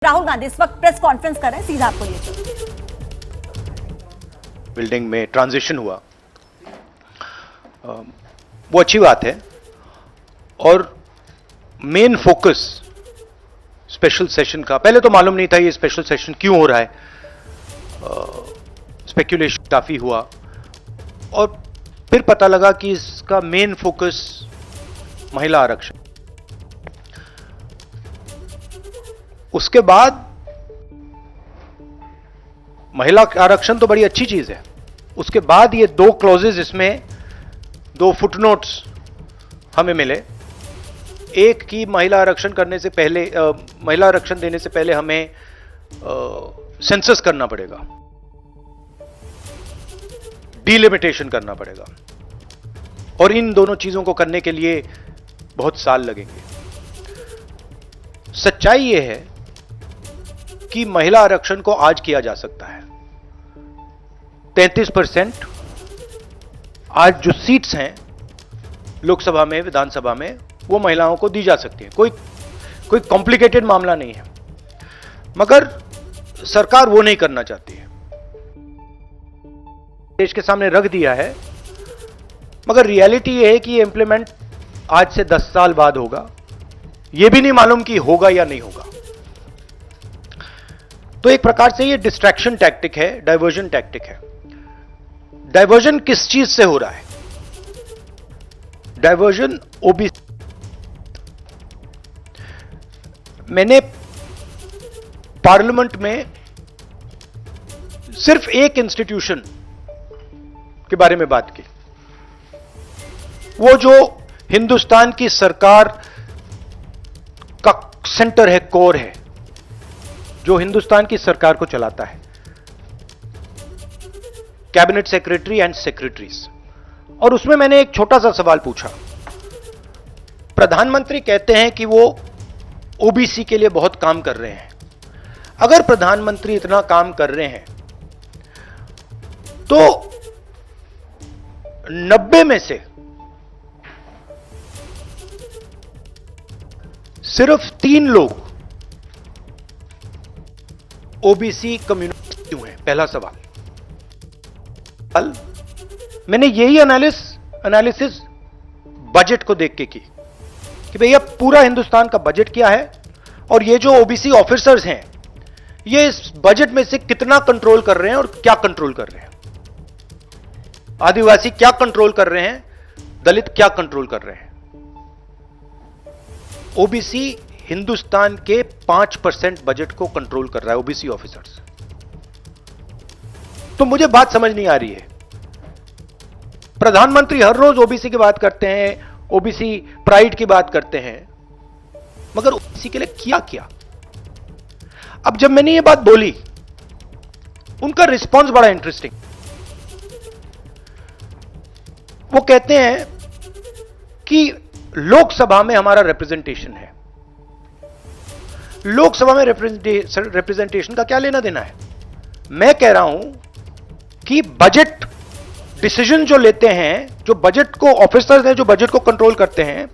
राहुल गांधी इस वक्त press conference कर रहे हैं, सीधा आपको लिए चलते हैं। बिल्डिंग में ट्रांजिशन हुआ, वो अच्छी बात है। और मेन फोकस स्पेशल सेशन का, पहले तो मालूम नहीं था ये स्पेशल सेशन क्यों हो रहा है, स्पेक्यूलेशन काफी हुआ और फिर पता लगा कि इसका मेन फोकस महिला आरक्षण। उसके बाद महिला आरक्षण तो बड़ी अच्छी चीज है, उसके बाद ये दो क्लॉजेज, इसमें दो फुटनोट्स हमें मिले। एक की महिला आरक्षण करने से पहले, महिला आरक्षण देने से पहले हमें सेंसस करना पड़ेगा, डिलिमिटेशन करना पड़ेगा, और इन दोनों चीजों को करने के लिए बहुत साल लगेंगे। सच्चाई यह है कि महिला आरक्षण को आज किया जा सकता है। 33% आज जो सीट्स हैं लोकसभा में, विधानसभा में, वो महिलाओं को दी जा सकती है। कोई कॉम्प्लिकेटेड मामला नहीं है, मगर सरकार वो नहीं करना चाहती है। देश के सामने रख दिया है, मगर रियलिटी ये है कि ये इंप्लीमेंट आज से 10 साल बाद होगा। ये भी नहीं मालूम कि होगा या नहीं होगा। तो एक प्रकार से ये डिस्ट्रैक्शन टैक्टिक है, डाइवर्जन टैक्टिक है। डाइवर्जन किस चीज से हो रहा है? Diversion OBC. मैंने पार्लियामेंट में सिर्फ एक इंस्टीट्यूशन के बारे में बात की, वो जो हिंदुस्तान की सरकार का सेंटर है, कोर है, जो हिंदुस्तान की सरकार को चलाता है, कैबिनेट सेक्रेटरी एंड सेक्रेटरीज। और उसमें मैंने एक छोटा सा सवाल पूछा। प्रधानमंत्री कहते हैं कि वो ओबीसी के लिए बहुत काम कर रहे हैं। अगर प्रधानमंत्री इतना काम कर रहे हैं तो 90 में से सिर्फ 3 लोग ओबीसी कम्युनिटी क्यों हैं? पहला सवाल। मैंने यही एनालिसिस बजट को देख के की कि भैया पूरा हिंदुस्तान का बजट क्या है और ये जो ओबीसी ऑफिसर्स हैं ये इस बजट में से कितना कंट्रोल कर रहे हैं और क्या कंट्रोल कर रहे हैं। आदिवासी क्या कंट्रोल कर रहे हैं, दलित क्या कंट्रोल कर रहे हैं। ओबीसी हिंदुस्तान के 5% बजट को कंट्रोल कर रहा है, ओबीसी ऑफिसर्स। तो मुझे बात समझ नहीं आ रही है। प्रधानमंत्री हर रोज ओबीसी की बात करते हैं, ओबीसी प्राइड की बात करते हैं, मगर ओबीसी के लिए किया क्या? अब जब मैंने ये बात बोली, उनका रिस्पॉन्स बड़ा इंटरेस्टिंग। वो कहते हैं कि लोकसभा में हमारा रिप्रेजेंटेशन है। लोकसभा में रिप्रेजेंटेशन का क्या लेना देना है? मैं कह रहा हूं कि बजट डिसीजन जो लेते हैं, जो बजट को ऑफिसर्स हैं, जो बजट को कंट्रोल करते हैं,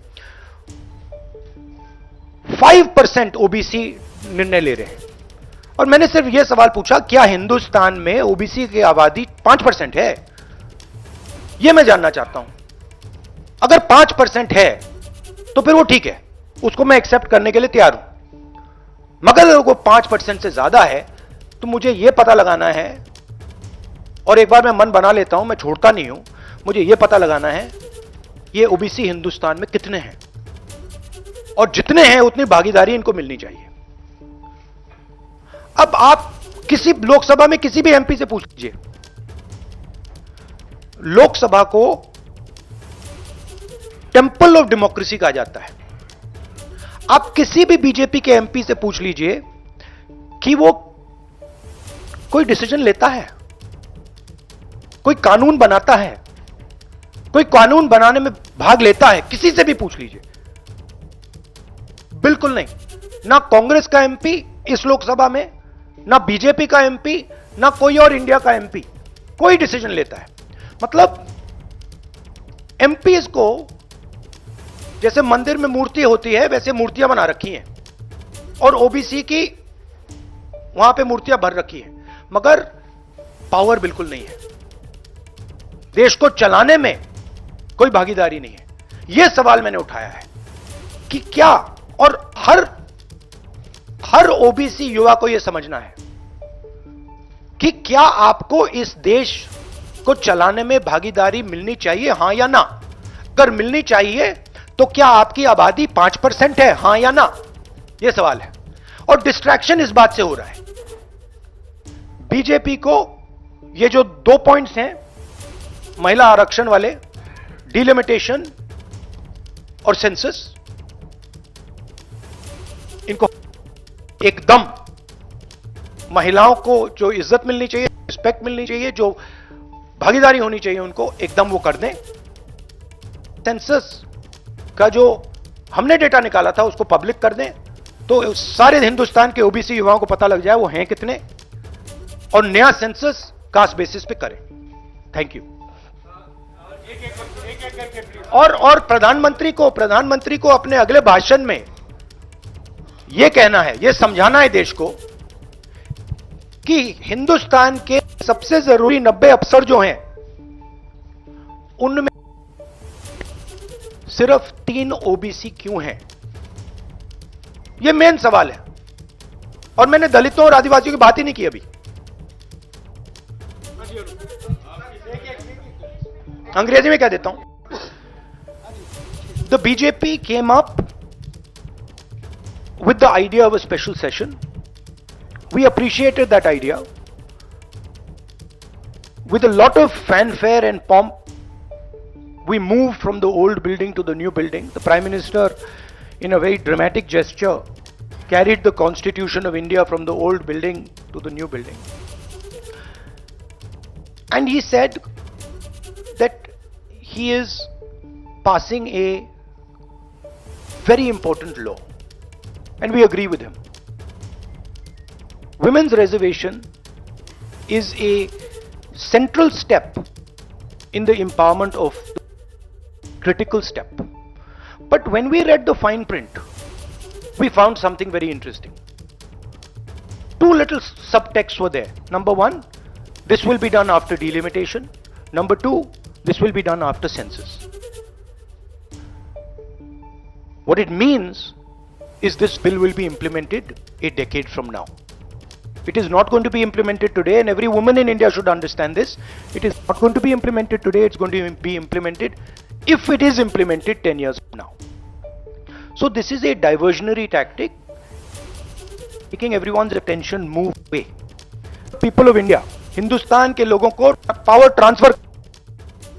5% ओबीसी निर्णय ले रहे हैं। और मैंने सिर्फ यह सवाल पूछा, क्या हिंदुस्तान में ओबीसी की आबादी 5% है? यह मैं जानना चाहता हूं। अगर 5% है तो फिर वो ठीक है, उसको मैं एक्सेप्ट करने के लिए तैयार हूं। मगर अगर वो 5% से ज्यादा है तो मुझे यह पता लगाना है, और एक बार मैं मन बना लेता हूं, मैं छोड़ता नहीं हूं, मुझे यह पता लगाना है ये ओबीसी हिंदुस्तान में कितने हैं, और जितने हैं उतनी भागीदारी इनको मिलनी चाहिए। अब आप किसी लोकसभा में किसी भी एमपी से पूछ लीजिए, लोकसभा को टेंपल ऑफ डेमोक्रेसी कहा जाता है। आप किसी भी बीजेपी के एमपी से पूछ लीजिए कि वो कोई डिसीजन लेता है, कोई कानून बनाता है, कोई कानून बनाने में भाग लेता है, किसी से भी पूछ लीजिए। बिल्कुल नहीं। ना कांग्रेस का एमपी इस लोकसभा में, ना बीजेपी का एमपी, ना कोई और इंडिया का एमपी कोई डिसीजन लेता है। मतलब एमपीज को जैसे मंदिर में मूर्ति होती है वैसे मूर्तियां बना रखी हैं, और ओबीसी की वहां पे मूर्तियां भर रखी हैं, मगर पावर बिल्कुल नहीं है, देश को चलाने में कोई भागीदारी नहीं है। यह सवाल मैंने उठाया है कि क्या, और हर ओबीसी युवा को यह समझना है कि क्या आपको इस देश को चलाने में भागीदारी मिलनी चाहिए, हां या ना? अगर मिलनी चाहिए तो क्या आपकी आबादी 5% है, हां या ना? यह सवाल है। और डिस्ट्रैक्शन इस बात से हो रहा है, बीजेपी को ये जो 2 पॉइंट्स हैं, महिला आरक्षण वाले, डिलिमिटेशन और सेंसस, इनको एकदम महिलाओं को जो इज्जत मिलनी चाहिए, रिस्पेक्ट मिलनी चाहिए, जो भागीदारी होनी चाहिए, उनको एकदम वो कर दें। सेंसस का जो हमने डेटा निकाला था उसको पब्लिक कर दें, तो सारे हिंदुस्तान के ओबीसी युवाओं को पता लग जाए वो हैं कितने, और नया सेंसस कास्ट बेसिस पे करें। Thank you. और प्रधानमंत्री को अपने अगले भाषण में यह कहना है, यह समझाना है देश को कि हिंदुस्तान के सबसे जरूरी 90 अफसर जो हैं, उनमें सिर्फ 3 ओबीसी क्यों हैं? यह मेन सवाल है। और मैंने दलितों और आदिवासियों की बात ही नहीं की अभी। अंग्रेजी में कह देता हूं। The BJP came up with the idea of a special session. We appreciated that idea. With a lot of fanfare and pomp, we moved from the old building to the new building. The Prime Minister, in a very dramatic gesture, carried the Constitution of India from the old building to the new building. And he said that he is passing a very important law, and we agree with him. Women's reservation is a central step in the empowerment of the critical step. But when we read the fine print, we found something very interesting. 2 little subtexts were there. Number 1, this will be done after delimitation. Number 2, this will be done after census. What it means is this bill will be implemented a decade from now. It is not going to be implemented today, and every woman in India should understand this. It is not going to be implemented today, it's going to be implemented, if it is implemented, 10 years from now. So this is a diversionary tactic, making everyone's attention move away. People of India, Hindustan के लोगों को power transfer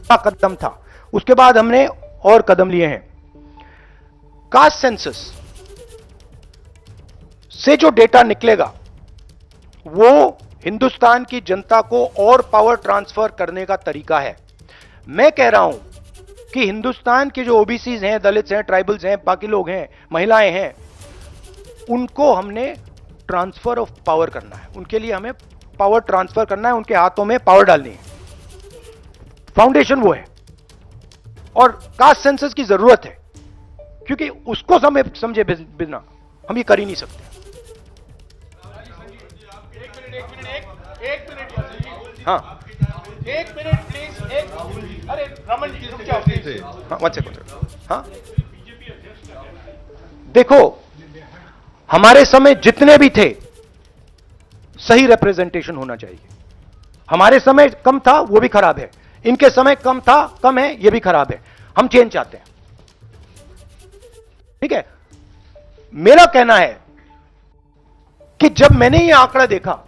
का कदम था, उसके बाद हमने और कदम लिए हैं। कास्ट सेंसस से जो डेटा निकलेगा वो हिंदुस्तान की जनता को और पावर ट्रांसफर करने का तरीका है। मैं कह रहा हूं कि हिंदुस्तान के जो ओबीसीज हैं, दलित्स हैं, ट्राइबल्स हैं, बाकी लोग हैं, महिलाएं हैं, उनको हमने ट्रांसफर ऑफ पावर करना है। उनके लिए हमें पावर ट्रांसफर करना है, उनके हाथों में पावर डालनी है। फाउंडेशन वो है, और कास्ट सेंसस की जरूरत है, क्योंकि उसको समझे बिना हम ये कर ही नहीं सकते। हाँ, 1 मिनट प्लीज। अरे रमन जी रुक जाओ प्लीज। हाँ, 1 सेकंड। हाँ, देखो, हमारे समय जितने भी थे, सही रिप्रेजेंटेशन होना चाहिए। हमारे समय कम था, वो भी खराब है। इनके समय कम था, कम है, ये भी खराब है। हम चेंज चाहते हैं, ठीक है। मेरा कहना है कि जब मैंने ये आंकड़ा देखा,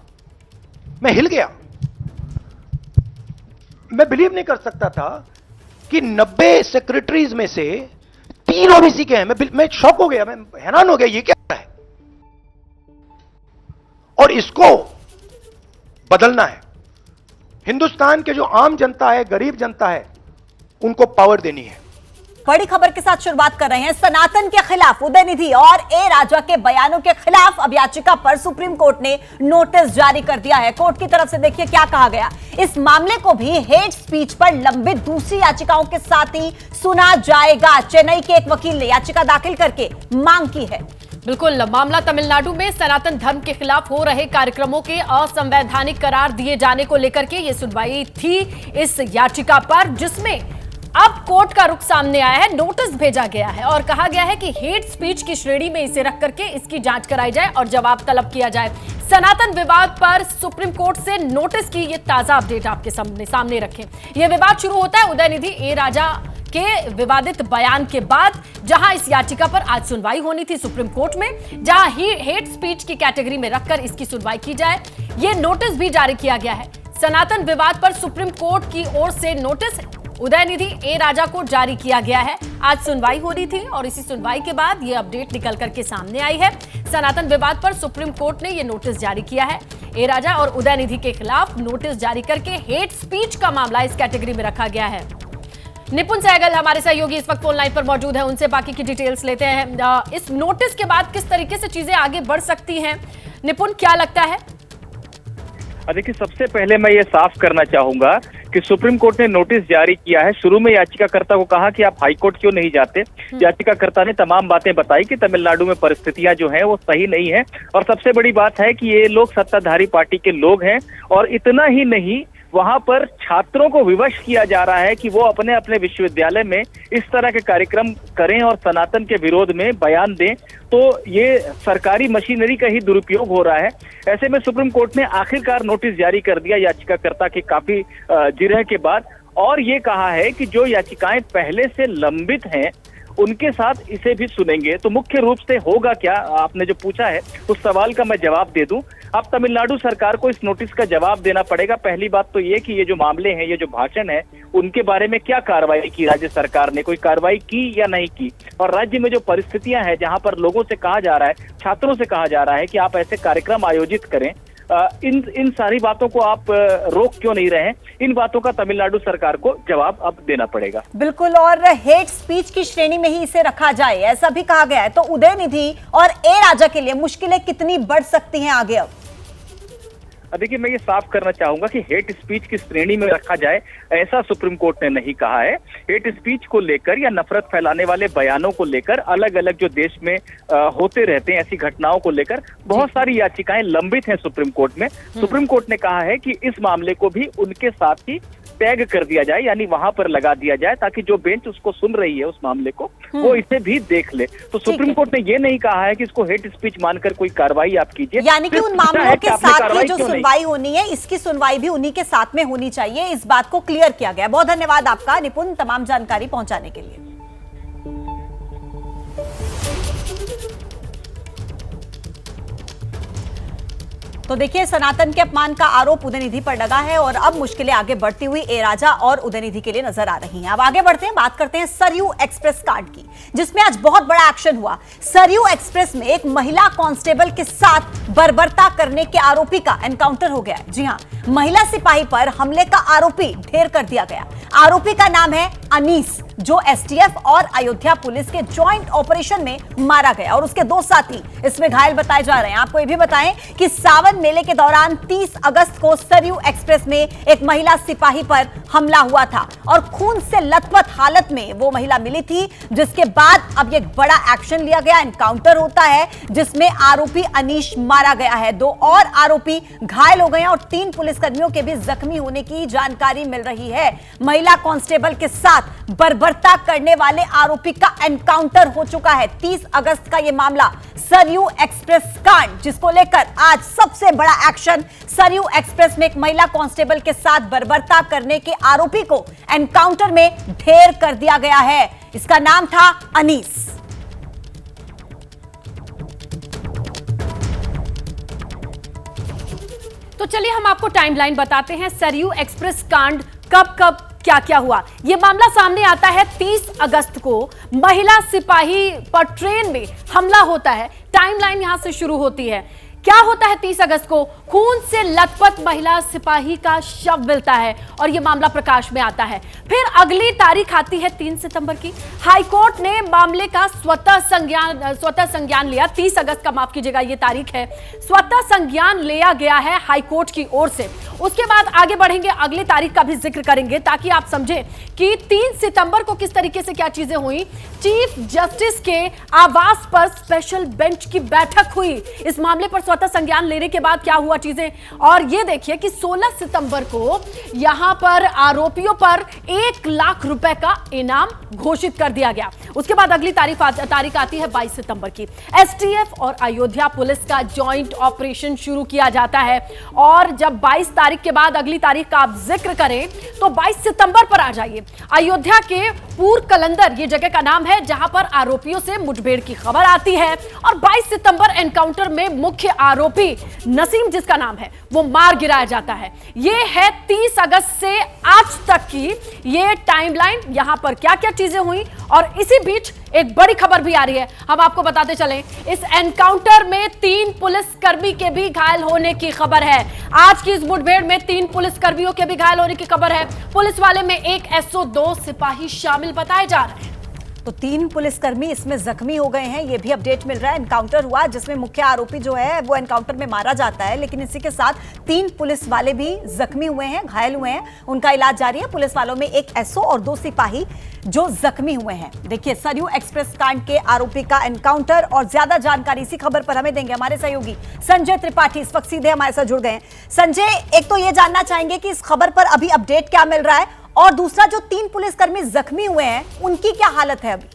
मैं हिल गया। मैं बिलीव नहीं कर सकता था कि 90 सेक्रेटरीज में से 3 ओबीसी के हैं। मैं शॉक हो गया, मैं हैरान हो गया, ये क्या है। और इसको बदलना है। हिंदुस्तान के जो आम जनता है, गरीब जनता है, उनको पावर देनी है। बड़ी खबर के साथ शुरुआत कर रहे हैं। सनातन के खिलाफ उदयनिधि और ए राजा के बयानों के खिलाफ अब याचिका पर सुप्रीम कोर्ट ने नोटिस जारी कर दिया है। कोर्ट की तरफ से देखिए क्या कहा गया। इस मामले को भी हेट स्पीच पर लंबित दूसरी याचिकाओं के साथ ही सुना जाएगा। चेन्नई के एक वकील ने याचिका दाखिल करके मांग की है बिल्कुल, मामला तमिलनाडु में सनातन धर्म के खिलाफ हो रहे कार्यक्रमों के असंवैधानिक करार दिए जाने को लेकर के ये सुनवाई थी इस याचिका पर, जिसमें अब कोर्ट का रुख सामने आया है। नोटिस भेजा गया है और कहा गया है कि हेट स्पीच की श्रेणी में इसे रख करके इसकी जांच कराई जाए और जवाब तलब किया जाए। सनातन विवाद पर सुप्रीम कोर्ट से नोटिस की ये ताजा अपडेट आपके सामने रखें। यह विवाद शुरू होता है उदयनिधि ए राजा के विवादित बयान के बाद, जहां इस याचिका पर आज सुनवाई होनी थी सुप्रीम कोर्ट में, जहां हेट स्पीच की कैटेगरी में रखकर इसकी सुनवाई की जाए। यह नोटिस भी जारी किया गया है। सनातन विवाद पर सुप्रीम कोर्ट की ओर से नोटिस उदयनिधि ए राजा को जारी किया गया है। आज सुनवाई हो रही थी और इसी सुनवाई के बाद यह अपडेट निकल करके सामने आई है। सनातन विवाद पर सुप्रीम कोर्ट ने यह नोटिस जारी किया है। ए राजा और उदयनिधि के खिलाफ नोटिस जारी करके हेट स्पीच का मामला इस कैटेगरी में रखा गया है। निपुण सहगल हमारे सहयोगी इस वक्त फोन लाइन पर मौजूद है, उनसे बाकी की डिटेल्स लेते हैं। इस नोटिस के बाद किस तरीके से चीजें आगे बढ़ सकती हैं, निपुण क्या लगता है? देखिए, सबसे पहले मैं ये साफ करना चाहूंगा कि सुप्रीम कोर्ट ने नोटिस जारी किया है। शुरू में याचिकाकर्ता को कहा कि आप हाईकोर्ट क्यों नहीं जाते। याचिकाकर्ता ने तमाम बातें बताई कि तमिलनाडु में परिस्थितियां जो हैं वो सही नहीं है, और सबसे बड़ी बात है कि ये लोग सत्ताधारी पार्टी के लोग हैं। और इतना ही नहीं, वहां पर छात्रों को विवश किया जा रहा है कि वो अपने अपने विश्वविद्यालय में इस तरह के कार्यक्रम करें और सनातन के विरोध में बयान दें। तो ये सरकारी मशीनरी का ही दुरुपयोग हो रहा है। ऐसे में सुप्रीम कोर्ट ने आखिरकार नोटिस जारी कर दिया याचिकाकर्ता के काफी जिरह के बाद, और ये कहा है कि जो याचिकाएं पहले से लंबित हैं उनके साथ इसे भी सुनेंगे। तो मुख्य रूप से होगा क्या, आपने जो पूछा है उस सवाल का मैं जवाब दे दूं। अब तमिलनाडु सरकार को इस नोटिस का जवाब देना पड़ेगा। पहली बात तो ये कि ये जो मामले हैं, ये जो भाषण है, उनके बारे में क्या कार्रवाई की राज्य सरकार ने, कोई कार्रवाई की या नहीं की। और राज्य में जो परिस्थितियां हैं, जहां पर लोगों से कहा जा रहा है, छात्रों से कहा जा रहा है कि आप ऐसे कार्यक्रम आयोजित करें, इन सारी बातों को आप रोक क्यों नहीं रहे हैं, इन बातों का तमिलनाडु सरकार को जवाब अब देना पड़ेगा। बिल्कुल, और हेट स्पीच की श्रेणी में ही इसे रखा जाए, ऐसा भी कहा गया है। तो उदयनिधि और ए राजा के लिए मुश्किलें कितनी बढ़ सकती हैं आगे? अब देखिए, मैं ये साफ करना चाहूंगा कि हेट स्पीच की श्रेणी में रखा जाए, ऐसा सुप्रीम कोर्ट ने नहीं कहा है। हेट स्पीच को लेकर या नफरत फैलाने वाले बयानों को लेकर, अलग अलग जो देश में होते रहते हैं ऐसी घटनाओं को लेकर बहुत सारी याचिकाएं लंबित हैं सुप्रीम कोर्ट में। सुप्रीम कोर्ट ने कहा है कि इस मामले को भी उनके साथ ही टैग कर दिया जाए, यानी वहां पर लगा दिया जाए, ताकि जो बेंच उसको सुन रही है उस मामले को, वो इसे भी देख ले। तो सुप्रीम कोर्ट ने ये नहीं कहा है कि इसको हेट स्पीच मानकर कोई कार्रवाई आप कीजिए, यानी कि उन मामलों के साथ ही जो सुनवाई होनी है, इसकी सुनवाई भी उन्हीं के साथ में होनी चाहिए। इस बात को क्लियर किया गया। बहुत धन्यवाद आपका निपुण, तमाम जानकारी पहुंचाने के लिए। तो देखिए, सनातन के अपमान का आरोप उदयनिधि पर लगा है और अब मुश्किलें आगे बढ़ती हुई ए राजा और उदयनिधि के लिए नजर आ रही हैं। अब आगे बढ़ते हैं, बात करते हैं सरयू एक्सप्रेस कांड की, जिसमें आज बहुत बड़ा एक्शन हुआ। सरयू एक्सप्रेस में एक महिला कांस्टेबल के साथ बर्बरता करने के आरोपी का एनकाउंटर हो गया। जी हां, महिला सिपाही पर हमले का आरोपी ढेर कर दिया गया। आरोपी का नाम है अनीस, जो एसटीएफ और अयोध्या पुलिस के जॉइंट ऑपरेशन में मारा गया और उसके 2 साथी इसमें घायल बताए जा रहे हैं। आपको यह भी बताएं कि सावन मेले के दौरान 30 अगस्त को सरयू एक्सप्रेस में एक महिला सिपाही पर हमला हुआ था और खून से लथपथ हालत में वो महिला मिली थी, जिसके बाद अब एक बड़ा एक्शन लिया गया। एनकाउंटर होता है जिसमें आरोपी अनीश मारा गया है, 2 और आरोपी घायल हो गए हैं और 3 पुलिसकर्मियों के भी जख्मी होने की जानकारी मिल रही है। महिला कांस्टेबल के साथ बर्बरता करने वाले आरोपी का एनकाउंटर हो चुका है। 30 अगस्त का यह मामला सरयू एक्सप्रेस कांड, जिसको लेकर आज सबसे बड़ा एक्शन। सरयू एक्सप्रेस में एक महिला कांस्टेबल के साथ बर्बरता करने के आरोपी को एनकाउंटर में ढेर कर दिया गया है। इसका नाम था अनीस। तो चलिए हम आपको टाइमलाइन बताते हैं। सरयू एक्सप्रेस कांड कब कब क्या क्या हुआ। यह मामला सामने आता है 30 अगस्त को, महिला सिपाही पर ट्रेन में हमला होता है। टाइमलाइन यहां से शुरू होती है। क्या होता है 30 अगस्त को? खून से लथपथ महिला सिपाही का शव मिलता है और यह मामला प्रकाश में आता है। फिर अगली तारीख आती है 3 सितंबर की। हाईकोर्ट ने मामले का स्वतः संज्ञान लिया। 30 अगस्त का, माफ कीजिएगा, यह तारीख है। स्वतः संज्ञान लिया गया है हाईकोर्ट की ओर से। उसके बाद आगे बढ़ेंगे, अगली तारीख का भी जिक्र करेंगे ताकि आप समझें कि 3 सितंबर को किस तरीके से क्या चीजें हुई। चीफ जस्टिस के आवास पर स्पेशल बेंच की बैठक हुई। इस मामले पर स्वतः संज्ञान लेने के बाद क्या हुआ चीजें, और यह देखिए कि 16 सितंबर को यहां पर आरोपियों पर 1 लाख रुपए का इनाम घोषित कर दिया गया। उसके बाद अगली तारीख आती है 22 सितंबर की। एसटीएफ और अयोध्या पुलिस का जॉइंट ऑपरेशन शुरू किया जाता है, और जब 22 तारीख के बाद अगली तारीख का आप जिक्र करें तो 22 सितंबर पर आ जाइए। अयोध्या के पूर्व कलंदर ये जगह का नाम है जहां पर आरोपियों से मुठभेड़ की खबर आती है, और 22 सितंबर एनकाउंटर में मुख्य आरोपी नसीम जिसका नाम है वो मार गिराया जाता है। ये है 30 अगस्त से आज तक की ये टाइमलाइन, यहां पर क्या क्या चीजें हुई। और इसी बीच एक बड़ी खबर भी आ रही है, हम आपको बताते चलें। इस एनकाउंटर में 3 पुलिसकर्मी के भी घायल होने की खबर है। आज की इस मुठभेड़ में 3 पुलिसकर्मियों के भी घायल होने की खबर है। पुलिस वाले में एक एसओ, 2 सिपाही शामिल बताए जा रहे हैं। तो 3 पुलिसकर्मी इसमें जख्मी हो गए हैं, ये भी अपडेट मिल रहा है। एनकाउंटर हुआ जिसमें मुख्य आरोपी जो है वो एनकाउंटर में मारा जाता है, लेकिन इसी के साथ 3 पुलिस वाले भी जख्मी हुए हैं, घायल हुए हैं, उनका इलाज जारी है। पुलिस वालों में एक एसओ और 2 सिपाही जो जख्मी हुए हैं। देखिए, सरयू एक्सप्रेस कांड के आरोपी का एनकाउंटर, और ज्यादा जानकारी इसी खबर पर हमें देंगे हमारे सहयोगी संजय त्रिपाठी, इस वक्त सीधे हमारे साथ जुड़ गए हैं। संजय, एक तो ये जानना चाहेंगे कि इस खबर पर अभी अपडेट क्या मिल रहा है, और दूसरा जो 3 पुलिसकर्मी जख्मी हुए हैं उनकी क्या हालत है अभी?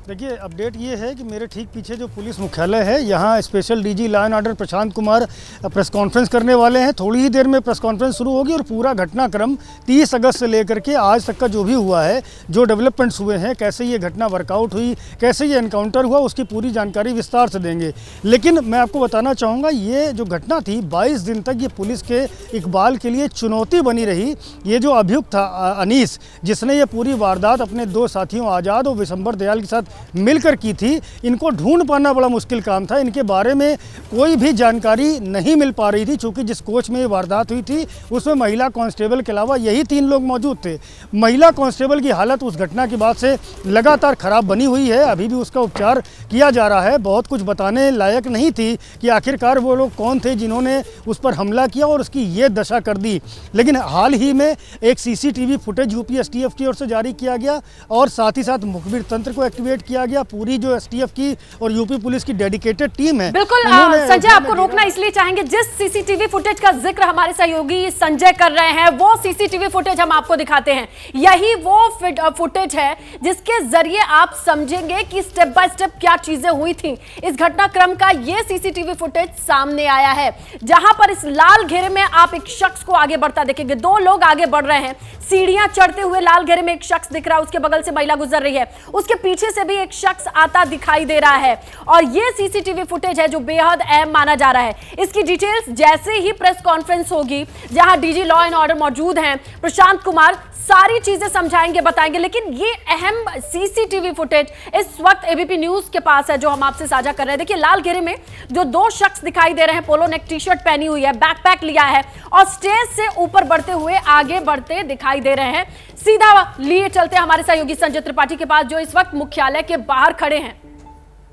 देखिए, अपडेट ये है कि मेरे ठीक पीछे जो पुलिस मुख्यालय है, यहाँ special DG law and order Prashant Kumar press conference करने वाले हैं। थोड़ी ही देर में प्रेस कॉन्फ्रेंस शुरू होगी, और पूरा घटनाक्रम 30 अगस्त से लेकर के आज तक का जो भी हुआ है, जो डेवलपमेंट्स हुए हैं, कैसे ये घटना वर्कआउट हुई, कैसे ये एनकाउंटर हुआ, उसकी पूरी जानकारी विस्तार से देंगे। लेकिन मैं आपको बताना चाहूँगा, ये जो घटना थी 22 दिन तक ये पुलिस के इकबाल के लिए चुनौती बनी रही। ये जो अभियुक्त था अनीस, जिसने ये पूरी वारदात अपने 2 साथियों आज़ाद और विशंबर दयाल के साथ मिलकर की थी, इनको ढूंढ पाना बड़ा मुश्किल काम था। इनके बारे में कोई भी जानकारी नहीं मिल पा रही थी, क्योंकि जिस कोच में ये वारदात हुई थी उसमें महिला कांस्टेबल के अलावा यही 3 लोग मौजूद थे। महिला कांस्टेबल की हालत उस घटना के बाद से लगातार खराब बनी हुई है, अभी भी उसका उपचार किया जा रहा है। बहुत कुछ बताने लायक नहीं थी कि आखिरकार वो लोग कौन थे जिन्होंने उस पर हमला किया और उसकी ये दशा कर दी। लेकिन हाल ही में एक सीसीटीवी फुटेज यूपी एसटीएफ की ओर से जारी किया गया, और साथ ही साथ मुखबिर तंत्र को एक्टिवेट किया गया। पूरी जो एसटीएफ की और यूपी पुलिस की डेडिकेटेड टीम है। बिल्कुल संजय, आपको रोकना इसलिए चाहेंगे, जिस सीसीटीवी फुटेज का जिक्र हमारे सहयोगी संजय कर रहे हैं वो सीसीटीवी फुटेज हम आपको दिखाते हैं। यही वो फुटेज है जिसके जरिए आप समझेंगे कि स्टेप बाय स्टेप क्या चीजें हुई थी। इस घटनाक्रम का ये सीसीटीवी फुटेज सामने आया है, जहां पर इस लाल घेरे में आप एक शख्स को आगे बढ़ता देखेंगे। 2 लोग आगे बढ़ रहे हैं, सीढ़ियां चढ़ते हुए लाल घेरे में एक शख्स दिख रहा है, उसके बगल से महिला गुजर रही है, उसके पीछे से भी एक शख्स आता दिखाई दे रहा है। और यह सीसीटीवी फुटेज है जो बेहद अहम माना जा रहा है। इसकी डिटेल्स जैसे ही प्रेस कॉन्फ्रेंस होगी, जहां डीजी लॉ एंड ऑर्डर मौजूद हैं, प्रशांत कुमार सारी चीजें समझाएंगे, बताएंगे। लेकिन ये अहम सीसीटीवी फुटेज इस वक्त एबीपी न्यूज के पास है, जो हम आपसे साझा कर रहे हैं। देखिए, लाल घेरे में जो 2 शख्स दिखाई दे रहे हैं, पोलो नेक टी शर्ट पहनी हुई है, बैकपैक लिया है, और स्टेज से ऊपर बढ़ते हुए आगे बढ़ते दिखाई दे रहे हैं। सीधा लिए चलते हमारे सहयोगी संजय त्रिपाठी के पास, जो इस वक्त मुख्यालय के बाहर खड़े हैं।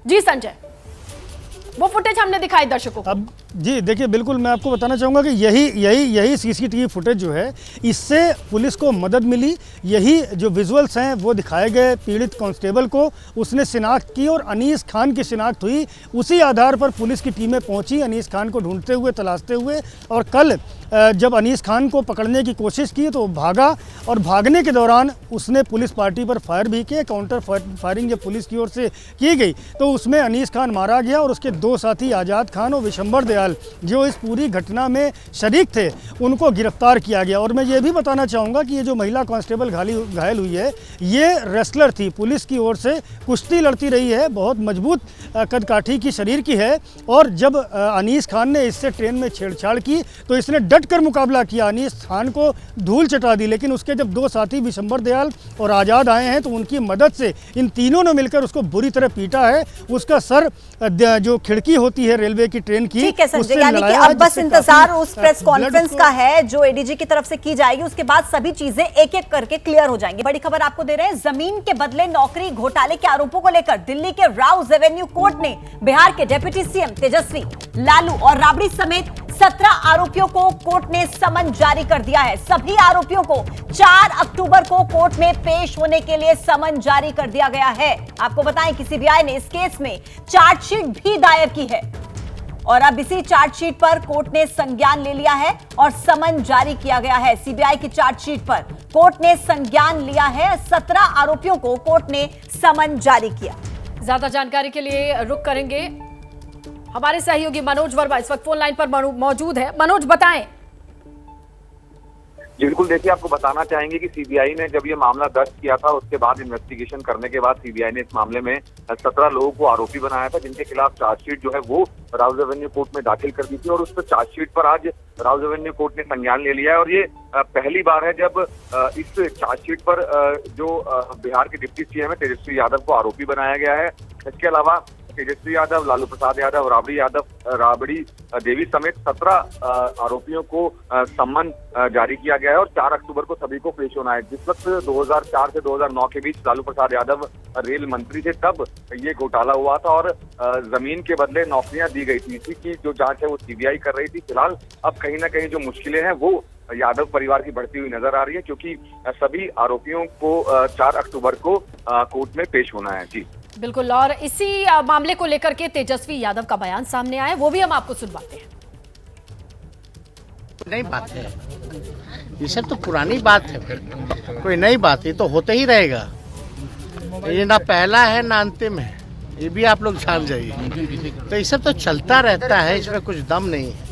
जी संजय, वो फुटेज हमने दिखाई दर्शकों को। अब जी देखिए, बिल्कुल मैं आपको बताना चाहूँगा कि यही सीसीटीवी फुटेज जो है, इससे पुलिस को मदद मिली। यही जो विजुअल्स हैं वो दिखाए गए पीड़ित कांस्टेबल को, उसने शिनाख्त की और अनीस खान की शिनाख्त हुई। उसी आधार पर पुलिस की टीमें पहुंची अनीस खान को ढूंढते हुए, तलाशते हुए, और कल जब अनीस खान को पकड़ने की कोशिश की तो भागा, और भागने के दौरान उसने पुलिस पार्टी पर फायर भी किए। काउंटर फायरिंग जब पुलिस की ओर से की गई तो उसमें अनीस खान मारा गया, और उसके 2 साथी आज़ाद खान और विशंबर दयाल जो इस पूरी घटना में शरीक थे उनको गिरफ्तार किया गया। और मैं ये भी बताना चाहूँगा कि ये जो महिला कांस्टेबल घायल हुई है, ये रेसलर थी, पुलिस की ओर से कुश्ती लड़ती रही है, बहुत मजबूत कदकाठी की शरीर की है। और जब अनीस खान ने इससे ट्रेन में छेड़छाड़ की तो इसने डट कर मुकाबला किया, अनीस खान को धूल चटा दी। लेकिन उसके जब 2 साथी विशंबर दयाल और आज़ाद आए हैं तो उनकी मदद से इन तीनों ने मिलकर उसको बुरी तरह पीटा है। उसका सर, जो खिड़की होती है रेलवे की ट्रेन की, संजय, उससे यानी कि लड़ाया, अब बस जिससे इंतजार काफी, उस प्रेस ब्लड कॉन्फ्रेंस को- का है जो एडीजी की तरफ से की जाएगी, उसके बाद सभी चीजें एक एक करके क्लियर हो जाएंगी। बड़ी खबर आपको दे रहे हैं, जमीन के बदले नौकरी घोटाले के आरोपों को लेकर दिल्ली के राउज एवेन्यू कोर्ट ने बिहार के डिप्टी सीएम तेजस्वी, लालू और राबड़ी समेत 17 आरोपियों को कोर्ट ने समन जारी कर दिया है। सभी आरोपियों को 4 अक्टूबर को कोर्ट में पेश होने के लिए समन जारी कर दिया गया है। आपको बताएं कि सीबीआई ने इस केस में चार्जशीट भी दायर की है और अब इसी चार्जशीट पर कोर्ट ने संज्ञान ले लिया है और समन जारी किया गया है। सीबीआई की चार्जशीट पर कोर्ट ने संज्ञान लिया है। 17 आरोपियों को कोर्ट ने समन जारी किया। ज्यादा जानकारी के लिए रुक करेंगे, हमारे सहयोगी मनोज वर्मा इस वक्त फोन लाइन पर मौजूद है। मनोज बताएं। बिल्कुल, देखिए आपको बताना चाहेंगे कि सीबीआई ने जब ये मामला दर्ज किया था उसके बाद इन्वेस्टिगेशन करने के बाद सीबीआई ने इस मामले में 17 लोगों को आरोपी बनाया था, जिनके खिलाफ चार्जशीट जो है वो राउज एवेन्यू कोर्ट में दाखिल कर दी थी और उस पर चार्जशीट पर आज राउज एवेन्यू कोर्ट ने संज्ञान ले लिया है। और ये पहली बार है जब इस चार्जशीट पर जो बिहार के डिप्टी सीएम है तेजस्वी यादव को आरोपी बनाया गया है। इसके अलावा तेजस्वी यादव, लालू प्रसाद यादव, राबड़ी देवी समेत 17 आरोपियों को सम्मन जारी किया गया है और 4 अक्टूबर को सभी को पेश होना है। जिस वक्त 2004 से 2009 के बीच लालू प्रसाद यादव रेल मंत्री थे, तब ये घोटाला हुआ था और जमीन के बदले नौकरियां दी गई थी। इसी की जो जांच है वो सीबीआई कर रही थी। फिलहाल अब कहीं ना कहीं जो मुश्किलें हैं वो यादव परिवार की बढ़ती हुई नजर आ रही है, क्योंकि सभी आरोपियों को 4 अक्टूबर को कोर्ट में पेश होना है। जी बिल्कुल, और इसी मामले को लेकर के तेजस्वी यादव का बयान सामने आया, वो भी हम आपको सुनवाते हैं। नई बात है, ये सब तो पुरानी बात है, कोई नई बात, ये तो होते ही रहेगा। ये ना पहला है ना अंतिम है, ये भी आप लोग जान जाइए। तो ये सब तो चलता रहता है, इसमें कुछ दम नहीं है।